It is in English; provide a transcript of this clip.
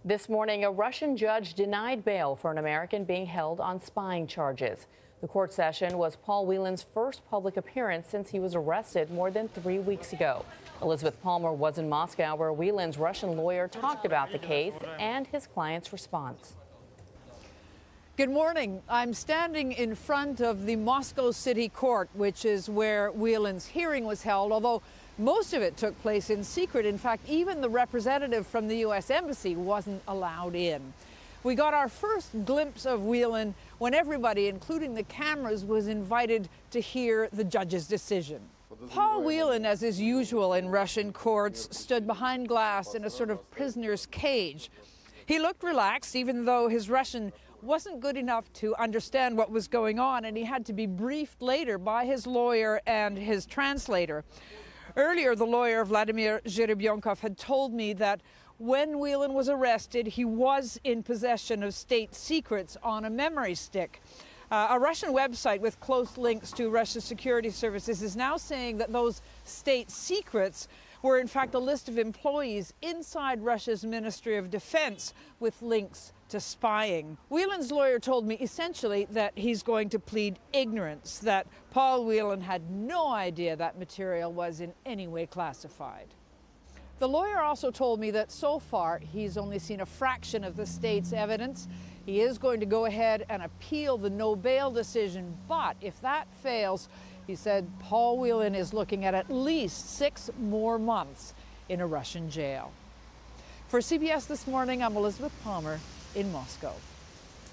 This morning, a Russian judge denied bail for an American being held on spying charges. The court session was Paul Whelan's first public appearance since he was arrested more than 3 weeks ago. Elizabeth Palmer was in Moscow, where Whelan's Russian lawyer talked about the case and his client's response. Good morning. I'm standing in front of the Moscow City Court, which is where Whelan's hearing was held, although most of it took place in secret. In fact, even the representative from the U.S. Embassy wasn't allowed in. We got our first glimpse of Whelan when everybody, including the cameras, was invited to hear the judge's decision. Paul Whelan, as is usual in Russian courts, stood behind glass in a sort of prisoner's cage. He looked relaxed, even though his Russian wasn't good enough to understand what was going on, and he had to be briefed later by his lawyer and his translator. Earlier, the lawyer, Vladimir Zherebyonkov, had told me that when Whelan was arrested, he was in possession of state secrets on a memory stick. A Russian website with close links to Russia's security services is now saying that those state secrets were in fact a list of employees inside Russia's Ministry of Defense with links to spying. Whelan's lawyer told me essentially that he's going to plead ignorance, that Paul Whelan had no idea that material was in any way classified. The lawyer also told me that so far he's only seen a fraction of the state's evidence. He is going to go ahead and appeal the no bail decision, but if that fails, he said Paul Whelan is looking at least 6 more months in a Russian jail. For CBS This Morning, I'm Elizabeth Palmer in Moscow.